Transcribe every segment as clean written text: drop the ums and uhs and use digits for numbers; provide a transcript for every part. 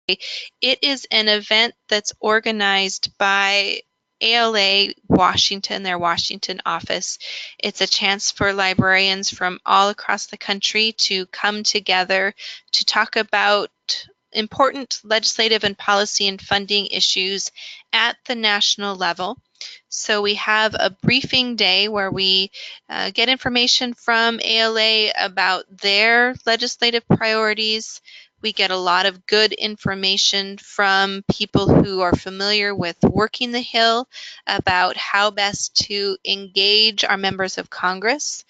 It is an event that's organized by ALA Washington, their Washington office. It's a chance for librarians from all across the country to come together to talk about important legislative and policy and funding issues at the national level. So we have a briefing day where we get information from ALA about their legislative priorities. We get a lot of good information from people who are familiar with working the Hill about how best to engage our members of Congress,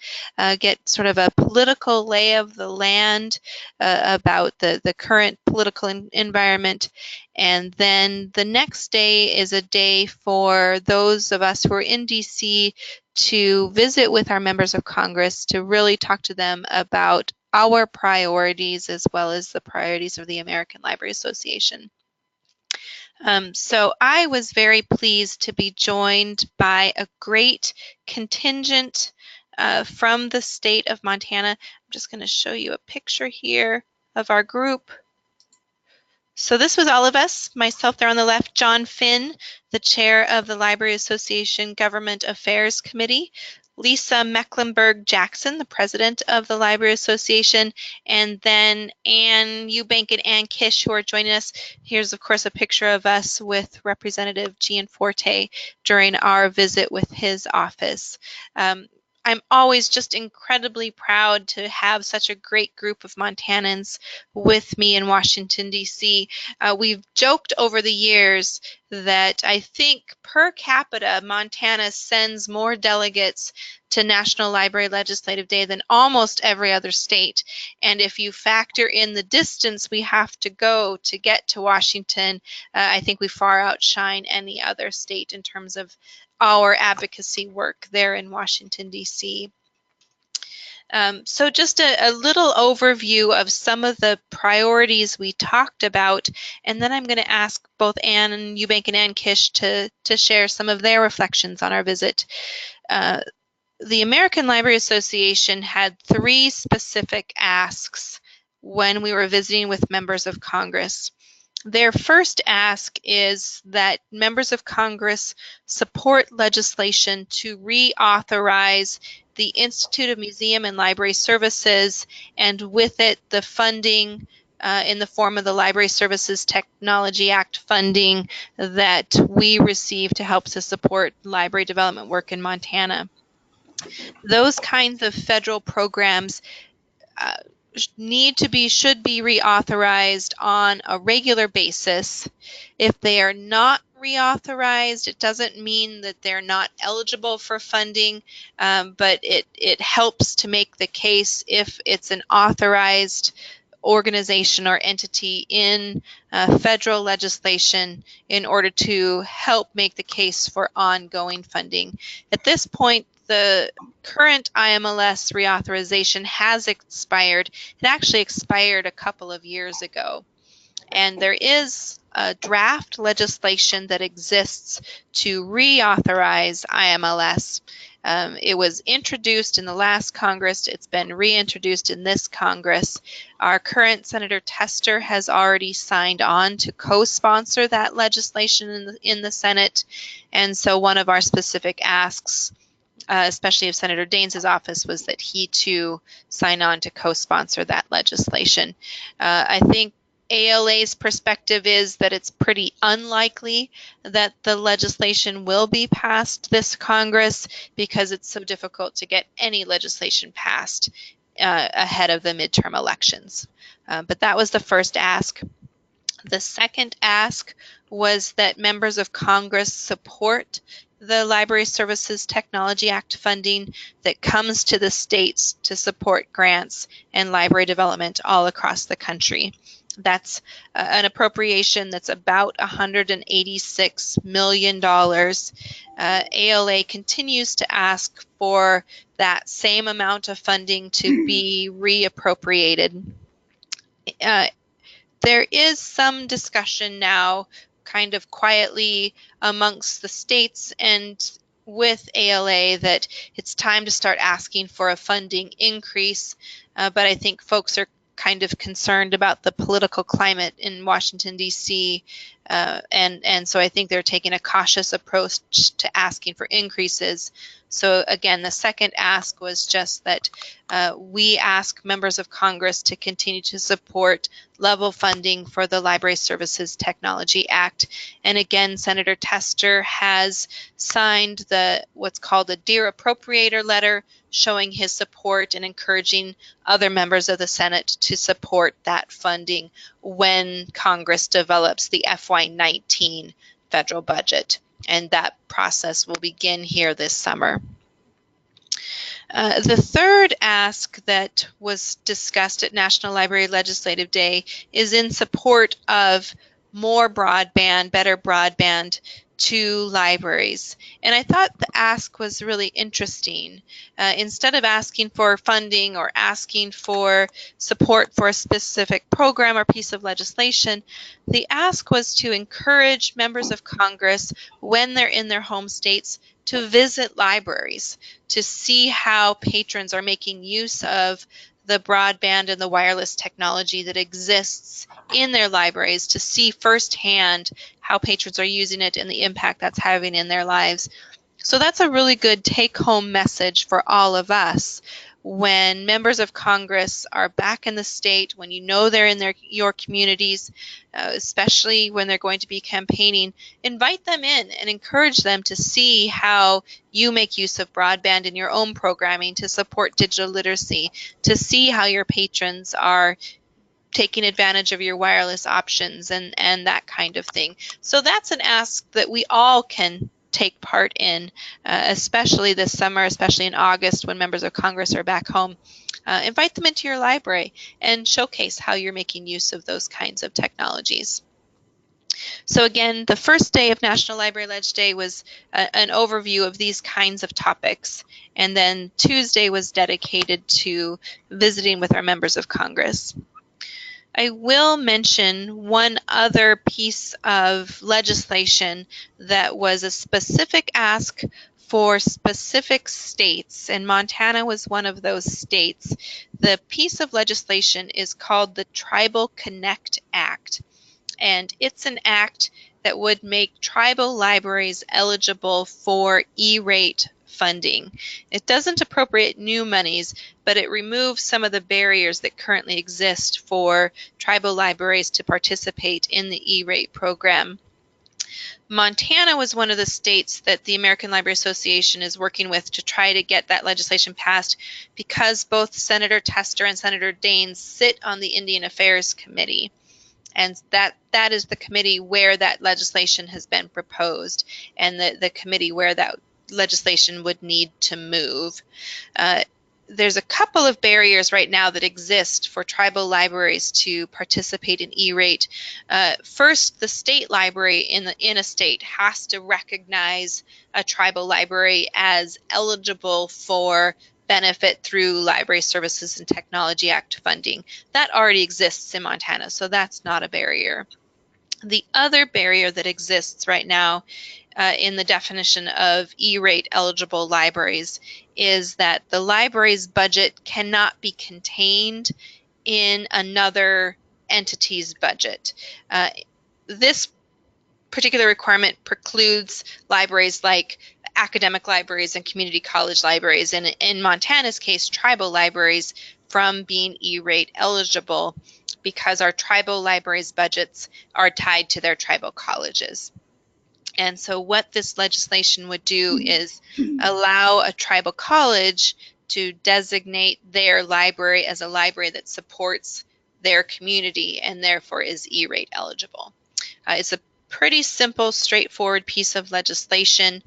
get sort of a political lay of the land about the current political environment. And then the next day is a day for those of us who are in DC to visit with our members of Congress to really talk to them about our priorities as well as the priorities of the American Library Association. So I was very pleased to be joined by a great contingent from the state of Montana. I'm just going to show you a picture here of our group. So this was all of us, myself there on the left, John Finn, the chair of the Library Association Government Affairs Committee, Lisa Mecklenburg-Jackson, the president of the Library Association, and then Ann Eubank and Ann Kish, who are joining us. Here's, of course, a picture of us with Representative Gianforte during our visit with his office. I'm always just incredibly proud to have such a great group of Montanans with me in Washington, D.C. We've joked over the years that I think per capita, Montana sends more delegates to National Library Legislative Day than almost every other state. And if you factor in the distance we have to go to get to Washington, I think we far outshine any other state in terms of our advocacy work there in Washington, D.C. So just a little overview of some of the priorities we talked about, and then I'm going to ask both Ann and Eubank and Ann Kish to share some of their reflections on our visit. The American Library Association had 3 specific asks when we were visiting with members of Congress. Their first ask is that members of Congress support legislation to reauthorize the Institute of Museum and Library Services, and with it the funding in the form of the Library Services Technology Act funding that we receive to help to support library development work in Montana. Those kinds of federal programs should be reauthorized on a regular basis. If they are not reauthorized, it doesn't mean that they're not eligible for funding, but it helps to make the case if it's an authorized organization or entity in federal legislation in order to help make the case for ongoing funding. At this point, the current IMLS reauthorization has expired. It actually expired a couple of years ago. And there is a draft legislation that exists to reauthorize IMLS. It was introduced in the last Congress. It's been reintroduced in this Congress. Our current Senator Tester has already signed on to co-sponsor that legislation in the Senate. And so one of our specific asks, especially of Senator Daines' office, was that he too sign on to co-sponsor that legislation. I think ALA's perspective is that it's pretty unlikely that the legislation will be passed this Congress because it's so difficult to get any legislation passed ahead of the midterm elections. But that was the first ask. The second ask was that members of Congress support the Library Services Technology Act funding that comes to the states to support grants and library development all across the country. That's an appropriation that's about $186 million. ALA continues to ask for that same amount of funding to be reappropriated. There is some discussion now, kind of quietly amongst the states and with ALA, that it's time to start asking for a funding increase, but I think folks are kind of concerned about the political climate in Washington, D.C., and so I think they're taking a cautious approach to asking for increases. So again, the second ask was just that we ask members of Congress to continue to support level funding for the Library Services Technology Act. And again, Senator Tester has signed what's called a Dear Appropriator letter, showing his support and encouraging other members of the Senate to support that funding when Congress develops the FY19 federal budget. And that process will begin here this summer. The third ask that was discussed at National Library Legislative Day is in support of more broadband, better broadband to libraries. And I thought the ask was really interesting. Instead of asking for funding or asking for support for a specific program or piece of legislation, the ask was to encourage members of Congress, when they're in their home states, to visit libraries, to see how patrons are making use of the broadband and the wireless technology that exists in their libraries, to see firsthand how patrons are using it and the impact that's having in their lives. So that's a really good take-home message for all of us. When members of Congress are back in the state, when you know they're in your communities, especially when they're going to be campaigning, invite them in and encourage them to see how you make use of broadband in your own programming to support digital literacy, to see how your patrons are taking advantage of your wireless options and that kind of thing. So that's an ask that we all can take part in, especially this summer, especially in August when members of Congress are back home. Invite them into your library and showcase how you're making use of those kinds of technologies. So again, the first day of National Library Ledge Day was an overview of these kinds of topics, and then Tuesday was dedicated to visiting with our members of Congress. I will mention one other piece of legislation that was a specific ask for specific states, and Montana was one of those states. The piece of legislation is called the Tribal Connect Act, and it's an act that would make tribal libraries eligible for E-rate funding. It doesn't appropriate new monies, but it removes some of the barriers that currently exist for tribal libraries to participate in the E-rate program. Montana was one of the states that the American Library Association is working with to try to get that legislation passed, because both Senator Tester and Senator Daines sit on the Indian Affairs Committee. And that is the committee where that legislation has been proposed, and the committee where that legislation would need to move. There's a couple of barriers right now that exist for tribal libraries to participate in E-rate. First, the state library in a state has to recognize a tribal library as eligible for benefit through Library Services and Technology Act funding. That already exists in Montana, so that's not a barrier. The other barrier that exists right now in the definition of E-rate eligible libraries is that the library's budget cannot be contained in another entity's budget. This particular requirement precludes libraries like academic libraries and community college libraries, and in Montana's case, tribal libraries, from being E-rate eligible, because our tribal libraries' budgets are tied to their tribal colleges. And so what this legislation would do is allow a tribal college to designate their library as a library that supports their community and therefore is E-rate eligible. It's a pretty simple, straightforward piece of legislation.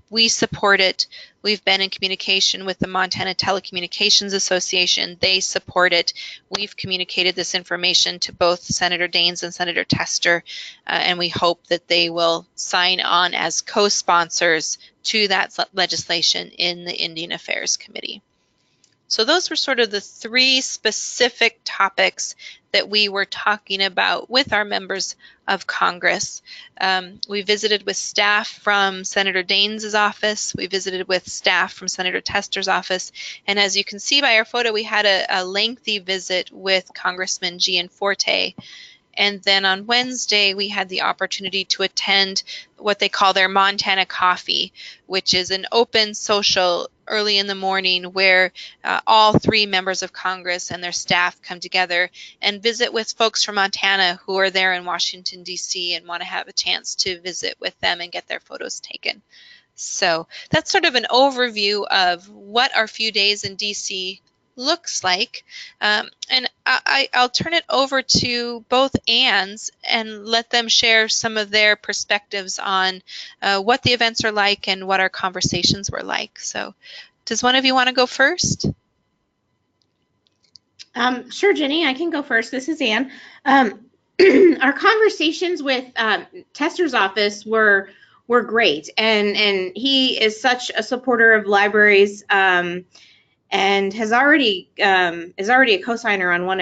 We support it. We've been in communication with the Montana Telecommunications Association. They support it. We've communicated this information to both Senator Daines and Senator Tester, and we hope that they will sign on as co-sponsors to that legislation in the Indian Affairs Committee. So those were sort of the three specific topics that we were talking about with our members of Congress. We visited with staff from Senator Daines' office. We visited with staff from Senator Tester's office. And as you can see by our photo, we had a lengthy visit with Congressman Gianforte. And then on Wednesday, we had the opportunity to attend what they call their Montana Coffee, which is an open social early in the morning where all three members of Congress and their staff come together and visit with folks from Montana who are there in Washington, D.C. and want to have a chance to visit with them and get their photos taken. So that's sort of an overview of what our few days in D.C. looks like. And I'll turn it over to both Anns and let them share some of their perspectives on what the events are like and what our conversations were like. So does one of you want to go first? Sure, Jenny, I can go first. This is Ann. Our conversations with Tester's office were great, and he is such a supporter of libraries, and is already a co-signer on one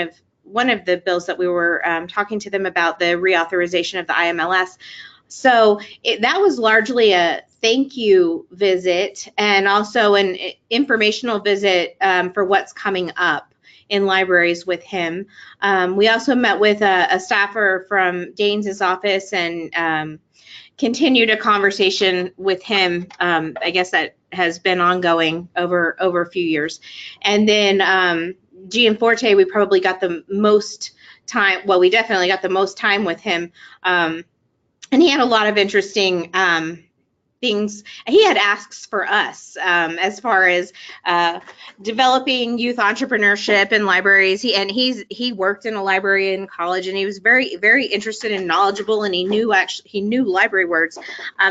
of the bills that we were talking to them about, the reauthorization of the IMLS. So that was largely a thank you visit and also an informational visit for what's coming up in libraries with him. We also met with a staffer from Daines' office and continued a conversation with him. I guess that has been ongoing over a few years. And then Gianforte, we probably got the most time. Well, we definitely got the most time with him. And he had a lot of interesting things. He had asks for us as far as developing youth entrepreneurship in libraries. He worked in a library in college, and he was very, very interested and knowledgeable, and he knew library words.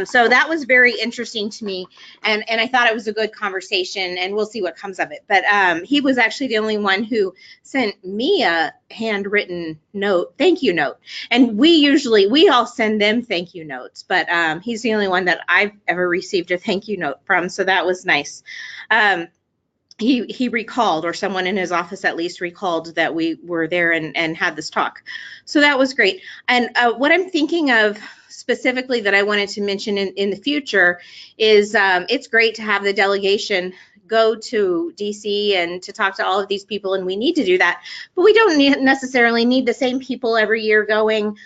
So that was very interesting to me, and I thought it was a good conversation, and we'll see what comes of it. But he was actually the only one who sent me a handwritten note, thank you note. And we all send them thank you notes, but he's the only one that I've ever received a thank you note from, so that was nice. He recalled, or someone in his office at least recalled, that we were there and had this talk. So that was great. And what I'm thinking of specifically that I wanted to mention in the future is it's great to have the delegation go to DC and to talk to all of these people, and we need to do that, but we don't necessarily need the same people every year going.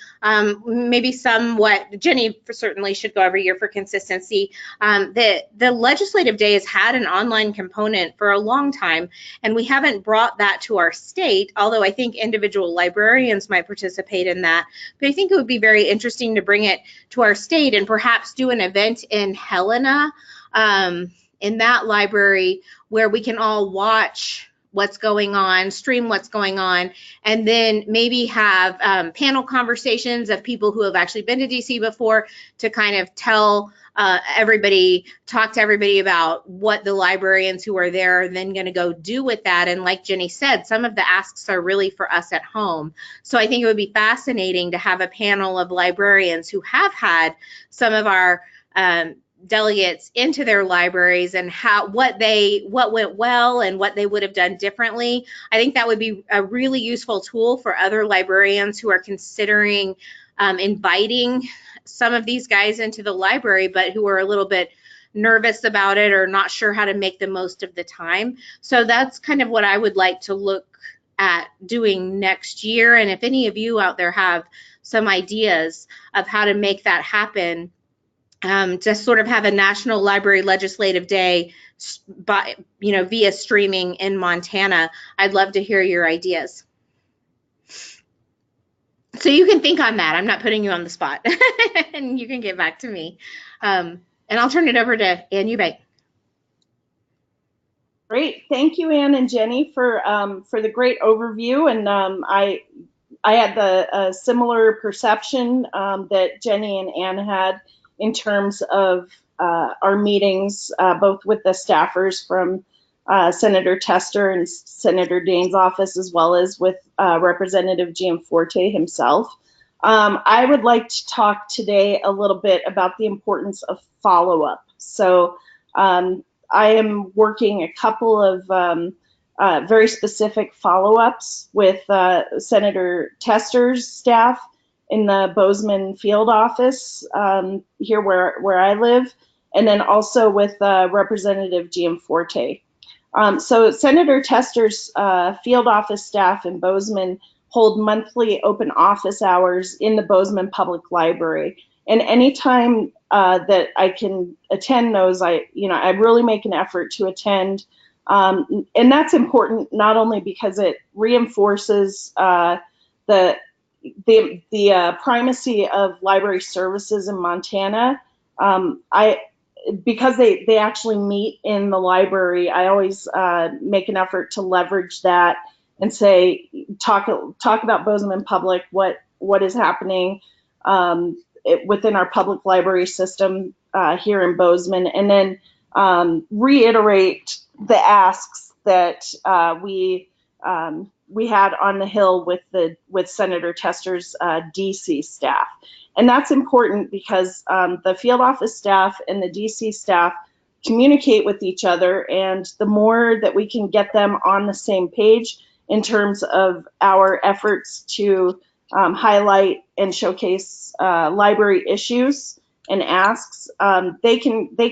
Maybe somewhat, Jenny certainly should go every year for consistency. The legislative day has had an online component for a long time, and we haven't brought that to our state, although I think individual librarians might participate in that. But I think it would be very interesting to bring it to our state and perhaps do an event in Helena, in that library, where we can all watch what's going on, stream what's going on, and then maybe have panel conversations of people who have actually been to DC before to kind of talk to everybody about what the librarians who are there are then going to go do with that. And like Jenny said, some of the asks are really for us at home. So I think it would be fascinating to have a panel of librarians who have had some of our delegates into their libraries and what went well and what they would have done differently. I think that would be a really useful tool for other librarians who are considering inviting some of these guys into the library, but who are a little bit nervous about it or not sure how to make the most of the time. So that's kind of what I would like to look at doing next year. And if any of you out there have some ideas of how to make that happen, to sort of have a National Library Legislative Day via streaming in Montana, I'd love to hear your ideas. So you can think on that. I'm not putting you on the spot, and you can get back to me. And I'll turn it over to Ann Eubank. Great, thank you, Ann and Jenny, for the great overview. And I had the similar perception that Jenny and Ann had in terms of our meetings, both with the staffers from Senator Tester and Senator Daines' office, as well as with Representative Gianforte himself. I would like to talk today a little bit about the importance of follow-up. So I am working a couple of very specific follow-ups with Senator Tester's staff in the Bozeman field office here where I live, and then also with Representative Gianforte. So Senator Tester's field office staff in Bozeman hold monthly open office hours in the Bozeman Public Library. And anytime that I can attend those, I really make an effort to attend. And that's important not only because it reinforces the primacy of library services in Montana. Because they actually meet in the library, I always make an effort to leverage that and say, talk about Bozeman Public, what is happening within our public library system here in Bozeman, and then reiterate the asks that we had on the Hill with Senator Tester's DC staff. And that's important because the field office staff and the DC staff communicate with each other, and the more that we can get them on the same page in terms of our efforts to highlight and showcase library issues and asks, they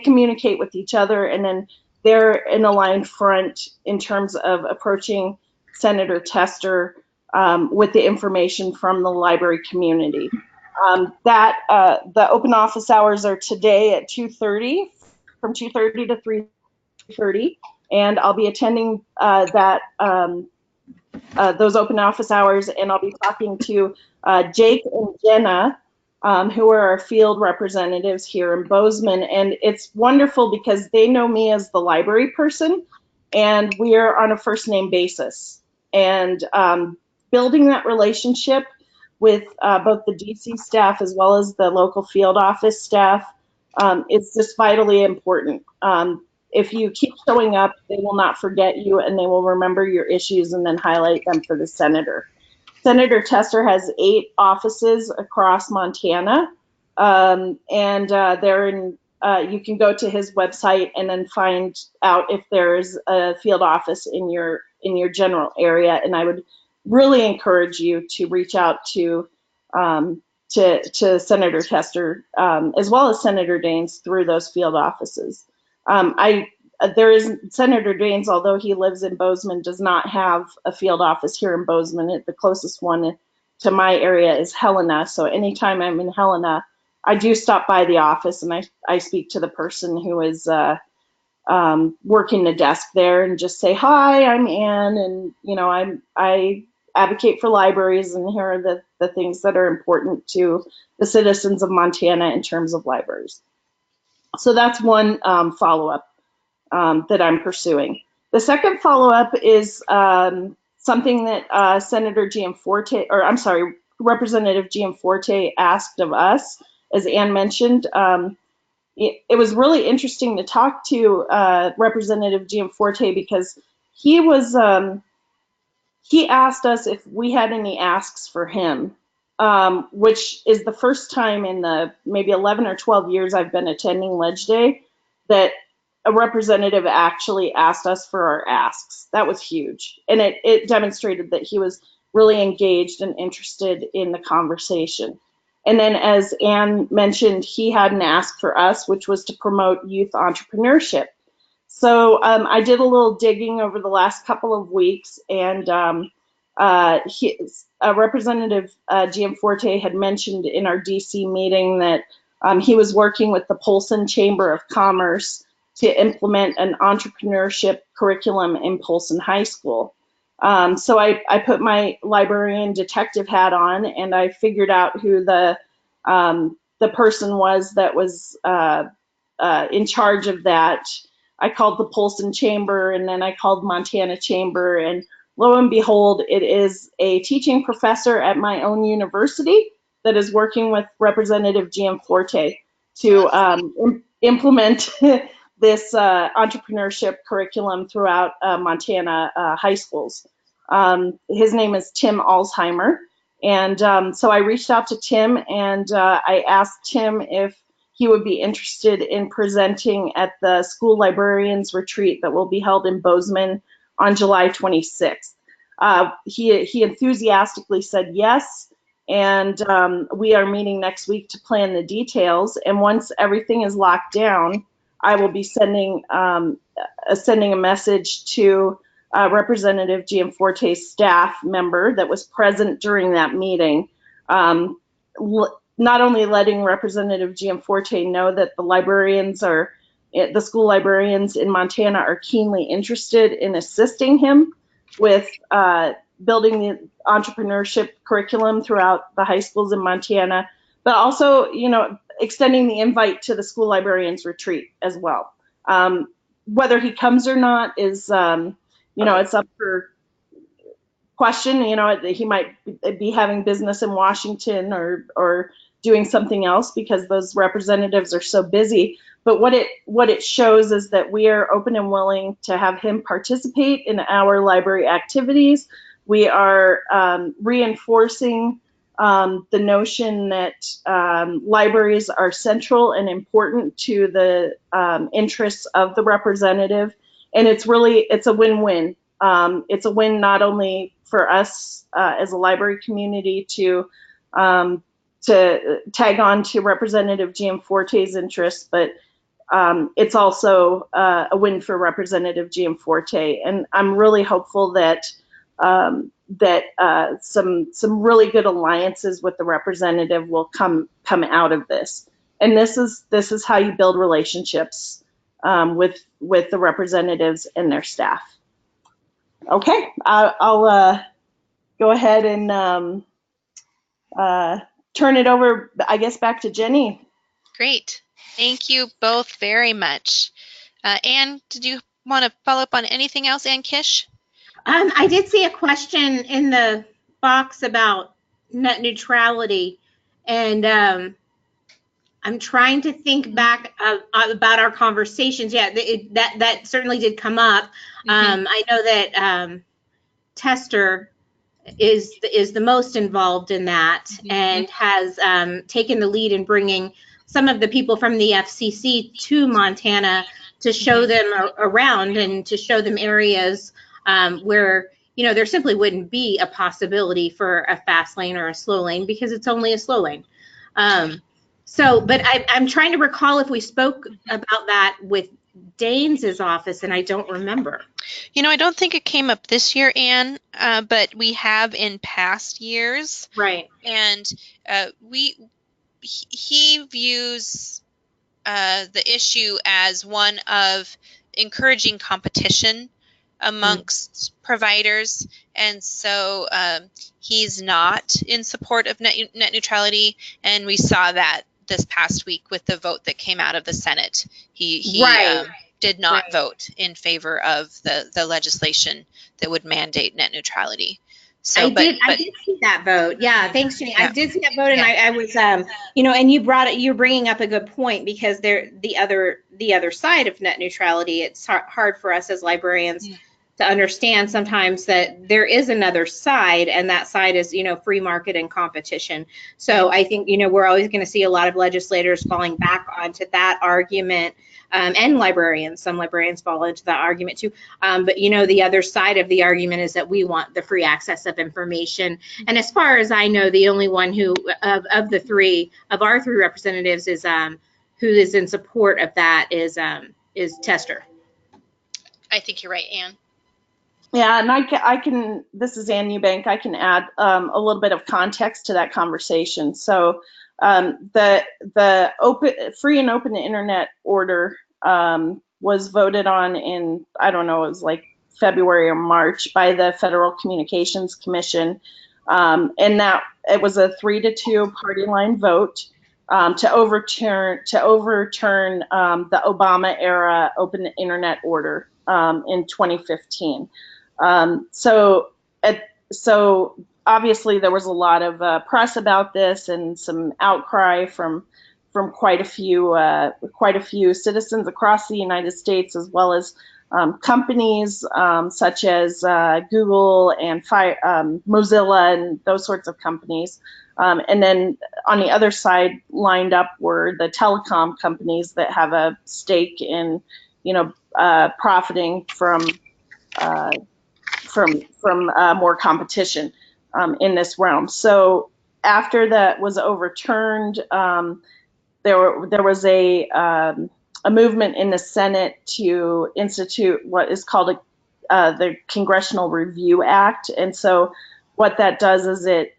communicate with each other, and then they're in a aligned front in terms of approaching Senator Tester with the information from the library community. The open office hours are today at 2:30, from 2:30 to 3:30, and I'll be attending those open office hours, and I'll be talking to Jake and Jenna, who are our field representatives here in Bozeman. And it's wonderful because they know me as the library person, and we are on a first name basis. And building that relationship with both the DC staff as well as the local field office staff is just vitally important. If you keep showing up, they will not forget you, and they will remember your issues and then highlight them for the senator. Senator Tester has 8 offices across Montana, and they're in. You can go to his website and then find out if there's a field office in your general area. And I would really encourage you to reach out to Senator Tester as well as Senator Daines through those field offices. Senator Daines, although he lives in Bozeman, does not have a field office here in Bozeman. The closest one to my area is Helena. So anytime I'm in Helena, I do stop by the office and I speak to the person who is working the desk there and just say, hi, I'm Ann, and I advocate for libraries, and here are the things that are important to the citizens of Montana in terms of libraries. So that's one follow-up that I'm pursuing. The second follow-up is something that Representative Gianforte asked of us, as Ann mentioned. It was really interesting to talk to Representative Gianforte because he asked us if we had any asks for him, which is the first time in the maybe 11 or 12 years I've been attending Ledge Day that a representative actually asked us for our asks. That was huge. And it demonstrated that he was really engaged and interested in the conversation. And then, as Ann mentioned, he had an ask for us, which was to promote youth entrepreneurship. So I did a little digging over the last couple of weeks, and Representative Gianforte had mentioned in our DC meeting that he was working with the Polson Chamber of Commerce to implement an entrepreneurship curriculum in Polson High School. So I put my librarian detective hat on, and I figured out who the person was that was in charge of that. I called the Polson Chamber, and then I called Montana Chamber, and lo and behold, it is a teaching professor at my own university that is working with Representative Gianforte to implement this entrepreneurship curriculum throughout Montana high schools. His name is Tim Alzheimer. And so I reached out to Tim, and I asked Tim if he would be interested in presenting at the school librarians retreat that will be held in Bozeman on July 26th. He enthusiastically said yes, and we are meeting next week to plan the details. And once everything is locked down, I will be sending a message to Representative Gianforte's staff member that was present during that meeting, not only letting Representative Gianforte know that the school librarians in Montana are keenly interested in assisting him with building the entrepreneurship curriculum throughout the high schools in Montana, but also, extending the invite to the school librarians retreat as well. Whether he comes or not is, it's up for question. He might be having business in Washington or doing something else because those representatives are so busy. But what it shows is that we are open and willing to have him participate in our library activities. We are reinforcing the notion that libraries are central and important to the interests of the representative, and it's a win-win. It's a win not only for us as a library community to tag on to Representative Gianforte's interests, but it's also a win for Representative Gianforte. And I'm really hopeful that some really good alliances with the representative will come out of this. And this is how you build relationships with the representatives and their staff. Okay, I'll go ahead and turn it over, I guess, back to Jenny. Great. Thank you both very much. Anne, did you want to follow up on anything else, Ann Kish? I did see a question in the box about net neutrality, and I'm trying to think back about our conversations. Yeah, that certainly did come up. I know that Tester is the most involved in that, and has taken the lead in bringing some of the people from the FCC to Montana to show them around and to show them areas where there simply wouldn't be a possibility for a fast lane or a slow lane because it's only a slow lane. But I'm trying to recall if we spoke about that with Danes's office, and I don't remember. I don't think it came up this year, Anne, but we have in past years. Right. And he views the issue as one of encouraging competition amongst providers, and so he's not in support of net neutrality, and we saw that this past week with the vote that came out of the Senate. He did not vote in favor of the legislation that would mandate net neutrality. So, I did see that vote. Yeah, thanks, Jenny. Yeah. I did see that vote, and I was, and you're bringing up a good point, because the other side of net neutrality. It's hard for us as librarians to understand sometimes that there is another side, and that side is, free market and competition. So I think, we're always going to see a lot of legislators falling back onto that argument. And some librarians fall into that argument too. But the other side of the argument is that we want the free access of information. And as far as I know, the only one who of our three representatives is who is in support of that is Tester. I think you're right, Anne. Yeah, and I can. This is Ann Eubank. I can add a little bit of context to that conversation. So the free and open internet order was voted on in, I don't know, it was like February or March by the Federal Communications Commission, and that it was a 3-2 party line vote to overturn the Obama era open internet order in 2015. So obviously there was a lot of press about this and some outcry from quite a few citizens across the United States, as well as companies such as Google and Mozilla and those sorts of companies. And then on the other side lined up were the telecom companies that have a stake in, profiting from more competition in this realm. So after that was overturned, there was a movement in the Senate to institute what is called the Congressional Review Act, and so what that does is it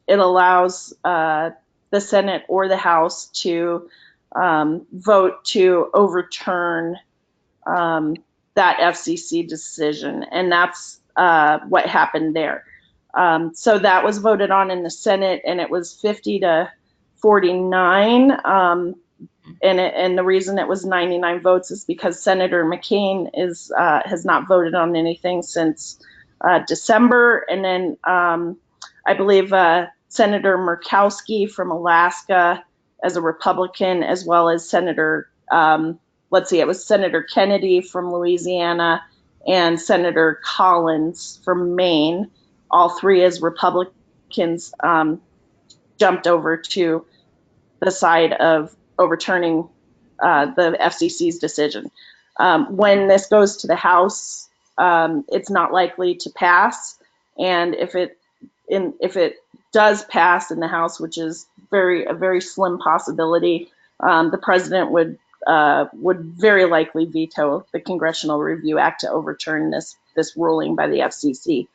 allows the Senate or the House to vote to overturn that FCC decision, and that's what happened there. So that was voted on in the Senate, and it was 50 to 49. And the reason it was 99 votes is because Senator McCain has not voted on anything since December. And then I believe Senator Murkowski from Alaska as a Republican, as well as Senator, it was Senator Kennedy from Louisiana and Senator Collins from Maine, all three as Republicans, jumped over to the side of overturning the FCC's decision. When this goes to the House, it's not likely to pass, and if it does pass in the House, which is a very slim possibility, the president would very likely veto the Congressional Review Act to overturn this ruling by the FCC.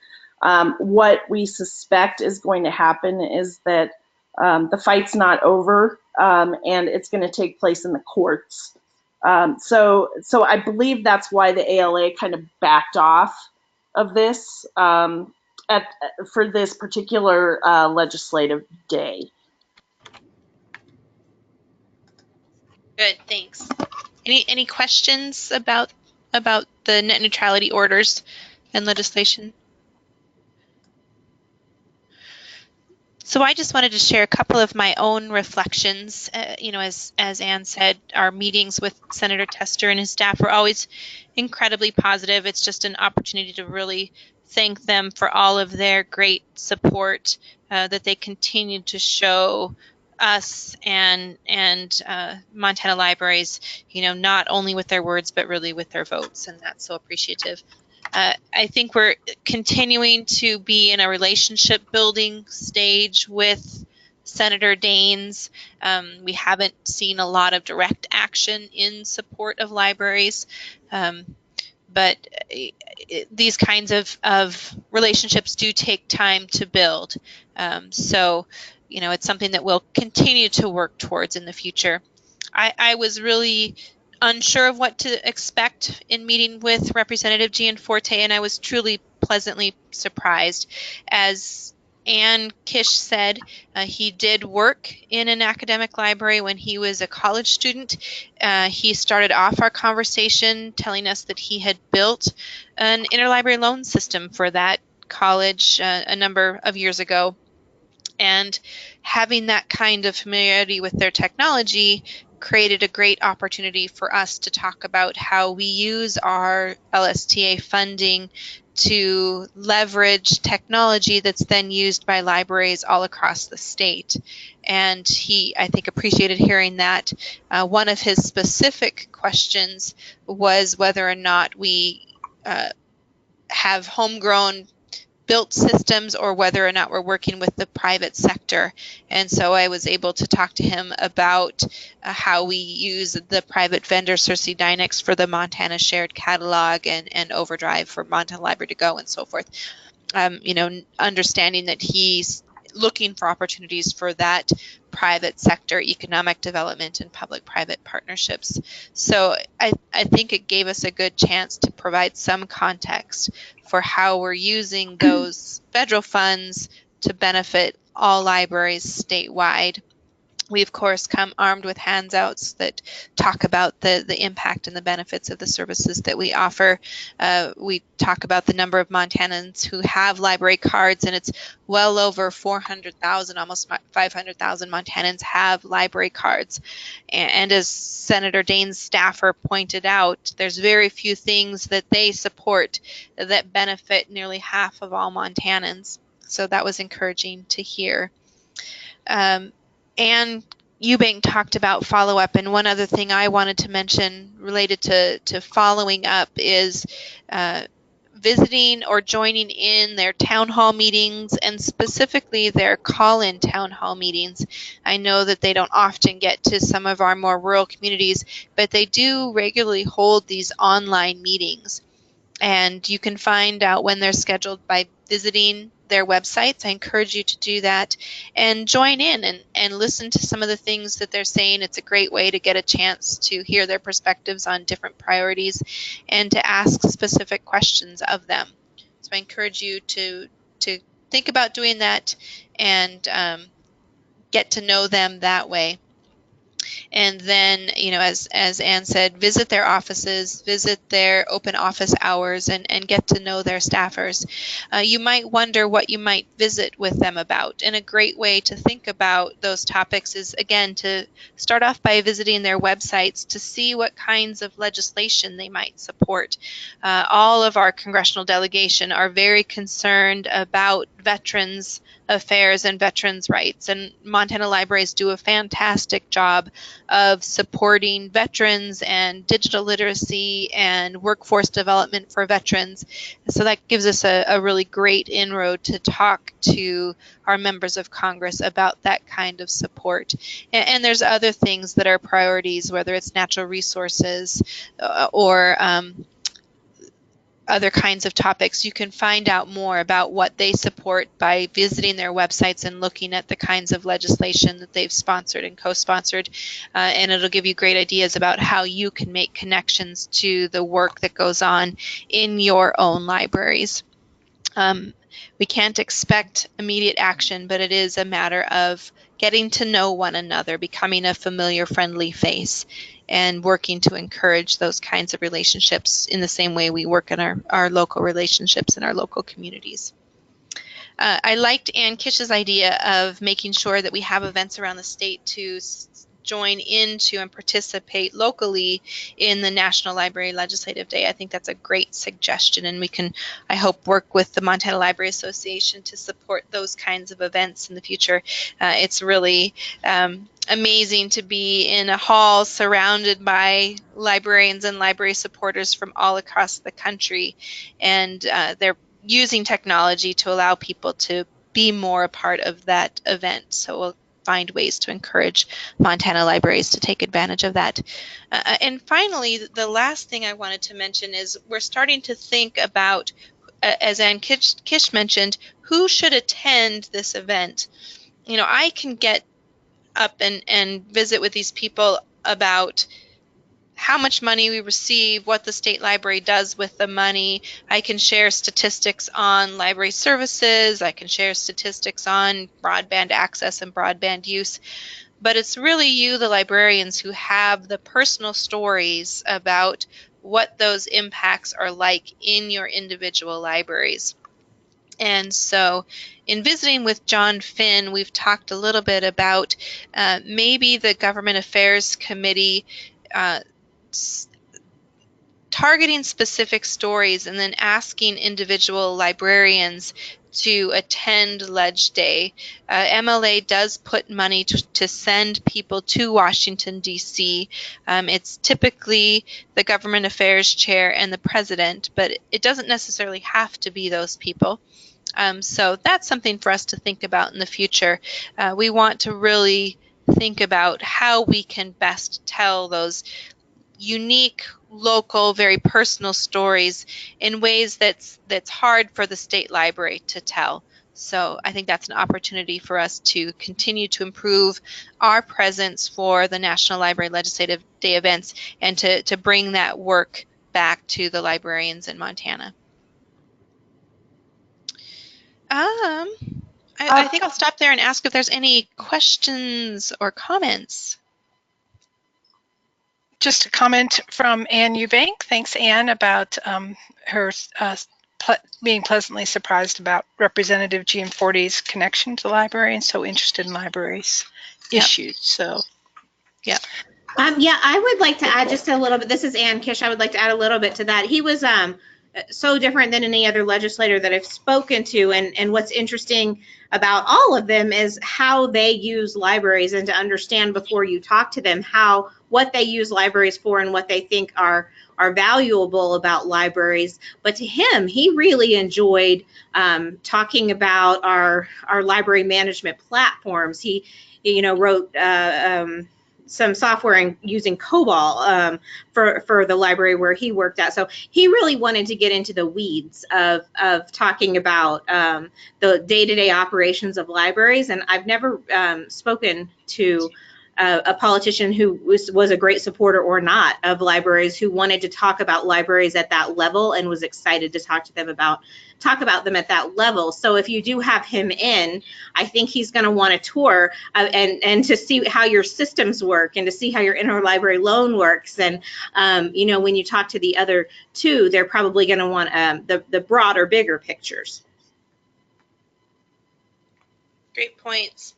What we suspect is going to happen is that the fight's not over, and it's going to take place in the courts. So I believe that's why the ALA kind of backed off of this for this particular legislative day. Good, thanks. Any questions about the net neutrality orders and legislation? So I just wanted to share a couple of my own reflections. As Ann said, our meetings with Senator Tester and his staff were always incredibly positive. It's just an opportunity to really thank them for all of their great support that they continue to show us and Montana libraries, not only with their words, but really with their votes, and that's so appreciative. I think we're continuing to be in a relationship building stage with Senator Daines. We haven't seen a lot of direct action in support of libraries, but these kinds of relationships do take time to build. So, it's something that we'll continue to work towards in the future. I was really unsure of what to expect in meeting with Representative Gianforte, and I was truly pleasantly surprised. As Ann Kish said, he did work in an academic library when he was a college student. He started off our conversation telling us that he had built an interlibrary loan system for that college a number of years ago. And having that kind of familiarity with their technology created a great opportunity for us to talk about how we use our LSTA funding to leverage technology that's then used by libraries all across the state. And he, I think, appreciated hearing that. One of his specific questions was whether or not we have homegrown built systems or whether or not we're working with the private sector. And so I was able to talk to him about how we use the private vendor Cersei Dynex for the Montana Shared Catalog and Overdrive for Montana Library to Go and so forth. Understanding that he's looking for opportunities for that private sector economic development and public-private partnerships. So I think it gave us a good chance to provide some context for how we're using those federal funds to benefit all libraries statewide. We, of course, come armed with handouts that talk about the impact and the benefits of the services that we offer. We talk about the number of Montanans who have library cards, and it's well over 400,000, almost 500,000 Montanans have library cards. And as Senator Daines' staffer pointed out, there's very few things that they support that benefit nearly half of all Montanans. So that was encouraging to hear. And Eubank talked about follow-up, and one other thing I wanted to mention related to following up is visiting or joining in their town hall meetings, and specifically their call-in town hall meetings. I know that they don't often get to some of our more rural communities, but they do regularly hold these online meetings. And you can find out when they're scheduled by visiting their websites. I encourage you to do that and join in and listen to some of the things that they're saying. It's a great way to get a chance to hear their perspectives on different priorities and to ask specific questions of them. So I encourage you to think about doing that and get to know them that way. And then, as Anne said, visit their offices, visit their open office hours, and get to know their staffers. You might wonder what you might visit with them about. And a great way to think about those topics is, again, to start off by visiting their websites to see what kinds of legislation they might support. All of our congressional delegation are very concerned about veterans affairs and veterans' rights, and Montana libraries do a fantastic job of supporting veterans and digital literacy and workforce development for veterans. So that gives us a really great inroad to talk to our members of Congress about that kind of support. And there's other things that are priorities, whether it's natural resources or other kinds of topics. You can find out more about what they support by visiting their websites and looking at the kinds of legislation that they've sponsored and co-sponsored, and it'll give you great ideas about how you can make connections to the work that goes on in your own libraries. We can't expect immediate action, but it is a matter of getting to know one another, becoming a familiar, friendly face, and working to encourage those kinds of relationships in the same way we work in our local relationships in our local communities. I liked Ann Kish's idea of making sure that we have events around the state to join into and participate locally in the National Library Legislative Day. I think that's a great suggestion, and we can, I hope, work with the Montana Library Association to support those kinds of events in the future. It's really amazing to be in a hall surrounded by librarians and library supporters from all across the country, and they're using technology to allow people to be more a part of that event. So we'll find ways to encourage Montana libraries to take advantage of that. And finally, the last thing I wanted to mention is we're starting to think about, as Ann Kish mentioned, who should attend this event. I can get up and visit with these people about how much money we receive, what the state library does with the money. I can share statistics on library services. I can share statistics on broadband access and broadband use. But it's really you, the librarians, who have the personal stories about what those impacts are like in your individual libraries. And so in visiting with John Finn, we've talked a little bit about maybe the Government Affairs Committee targeting specific stories and then asking individual librarians to attend Ledge Day. MLA does put money to send people to Washington, D.C. It's typically the government affairs chair and the president, but it doesn't necessarily have to be those people. So that's something for us to think about in the future. We want to really think about how we can best tell those unique, local, very personal stories in ways that's hard for the state library to tell. So I think that's an opportunity for us to continue to improve our presence for the National Library Legislative Day events and to bring that work back to the librarians in Montana. I think I'll stop there and ask if there's any questions or comments. Just a comment from Ann Eubank. Thanks, Ann, about her being pleasantly surprised about Representative Gianforte's connection to the library and so interested in libraries issues. So, yeah. I would like to add just a little bit. This is Ann Kish. I would like to add a little bit to that. He was so different than any other legislator that I've spoken to. And what's interesting about all of them is how they use libraries, and to understand before you talk to them what they use libraries for and what they think are valuable about libraries. But to him, he really enjoyed talking about our library management platforms. He wrote some software using COBOL for the library where he worked at. So he really wanted to get into the weeds of talking about the day-to-day operations of libraries. And I've never spoken to a politician who was a great supporter or not of libraries, who wanted to talk about libraries at that level and was excited to talk about them at that level. So if you do have him in, I think he's going to want a tour and to see how your systems work, and to see how your interlibrary loan works. And when you talk to the other two, they're probably going to want the broader, bigger pictures. Great points.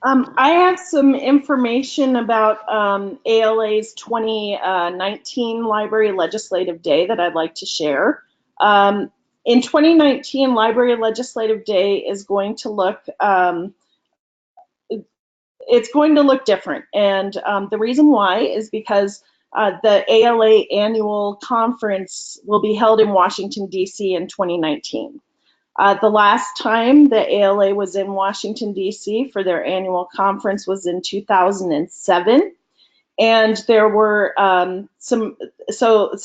I have some information about ALA's 2019 Library Legislative Day that I'd like to share. In 2019, Library Legislative Day is going to look it's going to look different, and the reason why is because the ALA annual conference will be held in Washington, D.C. in 2019. The last time the ALA was in Washington, D.C. for their annual conference was in 2007. And there were so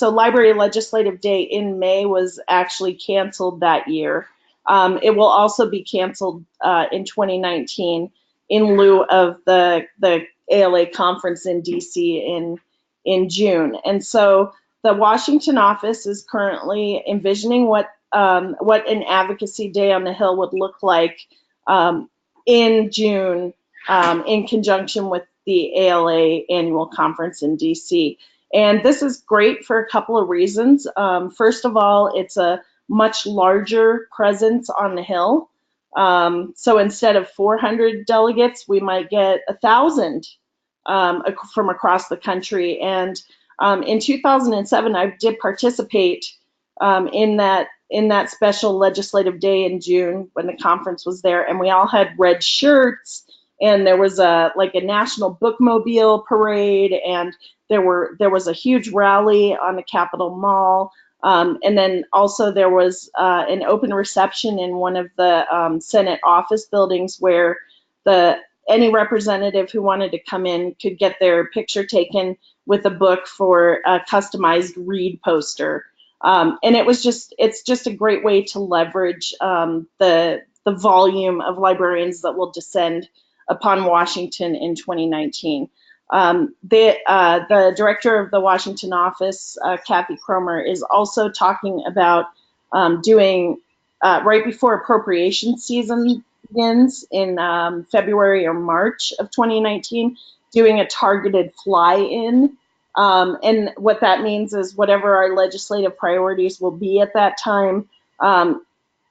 Library Legislative Day in May was actually canceled that year. It will also be canceled in 2019 in lieu of the ALA conference in DC in June. And so the Washington office is currently envisioning what an advocacy day on the Hill would look like in June in conjunction with the ALA annual conference in DC. And this is great for a couple of reasons. First of all, it's a much larger presence on the Hill. So instead of 400 delegates, we might get 1,000 from across the country. And in 2007, I did participate in that special legislative day in June when the conference was there, and we all had red shirts, and there was a national bookmobile parade, and there was a huge rally on the Capitol Mall. And then also there was an open reception in one of the Senate office buildings where any representative who wanted to come in could get their picture taken with a book for a customized read poster. And it's just a great way to leverage the volume of librarians that will descend upon Washington in 2019. The director of the Washington office, Kathy Cromer, is also talking about doing, right before appropriation season begins in February or March of 2019, doing a targeted fly-in. And what that means is whatever our legislative priorities will be at that time,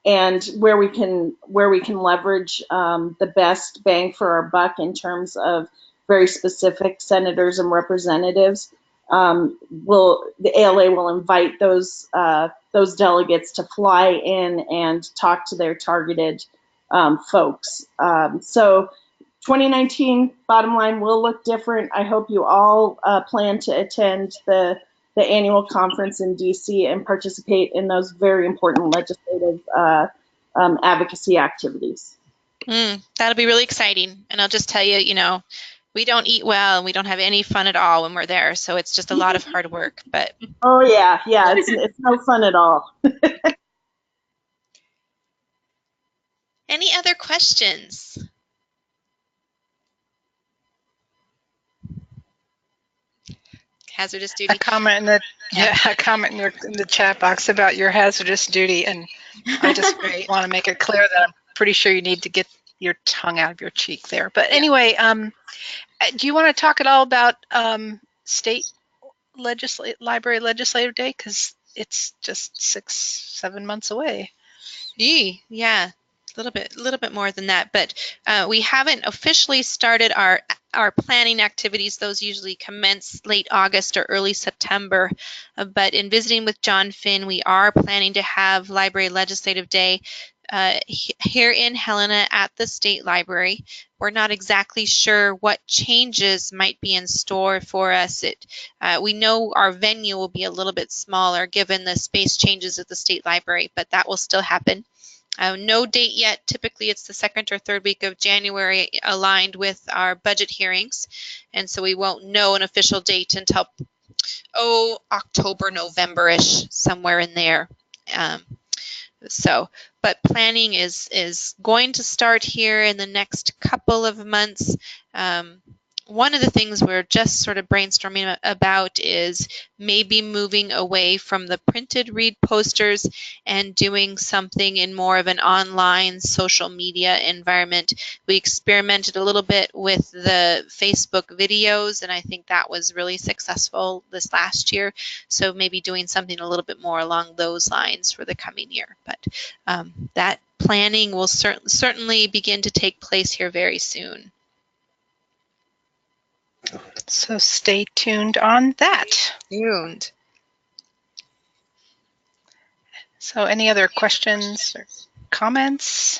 and where we can leverage the best bang for our buck in terms of very specific senators and representatives, the ALA will invite those delegates to fly in and talk to their targeted folks. So 2019, bottom line, will look different. I hope you all plan to attend the annual conference in DC and participate in those very important legislative advocacy activities. That'll be really exciting. And I'll just tell you, we don't eat well and we don't have any fun at all when we're there. So it's just a lot of hard work. But oh yeah, it's no fun at all. Any other questions? Hazardous duty. A comment in the chat box about your hazardous duty, and I just want to make it clear that I'm pretty sure you need to get your tongue out of your cheek there. But anyway, do you want to talk at all about state library legislative day, because it's just 6-7 months away? Yeah. little bit more than that, but we haven't officially started our planning activities. Those usually commence late August or early September. But in visiting with John Finn, we are planning to have Library Legislative Day here in Helena at the State Library. We're not exactly sure what changes might be in store for us. We know our venue will be a little bit smaller given the space changes at the State Library, but that will still happen. No date yet. Typically, it's the second or third week of January, aligned with our budget hearings, and so we won't know an official date until October, November-ish, somewhere in there. But planning is going to start here in the next couple of months. One of the things we're just sort of brainstorming about is maybe moving away from the printed read posters and doing something in more of an online social media environment. We experimented a little bit with the Facebook videos, and I think that was really successful this last year. So maybe doing something a little bit more along those lines for the coming year. But that planning will certainly begin to take place here very soon. So stay tuned on that. Tuned. So any other questions or comments?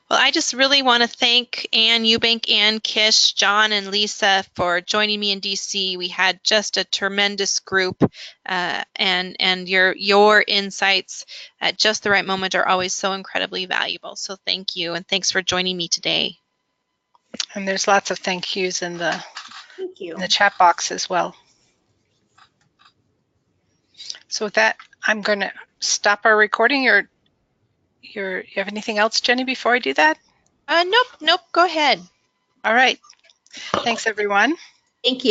Well, I just really want to thank Ann Eubank, Ann Kish, John, and Lisa for joining me in DC. We had just a tremendous group, and your insights at just the right moment are always so incredibly valuable. So thank you, and thanks for joining me today. And there's lots of thank yous in the chat box as well. So with that, I'm going to stop our recording. You have anything else, Jenny, before I do that? Nope. Go ahead. All right. Thanks, everyone. Thank you.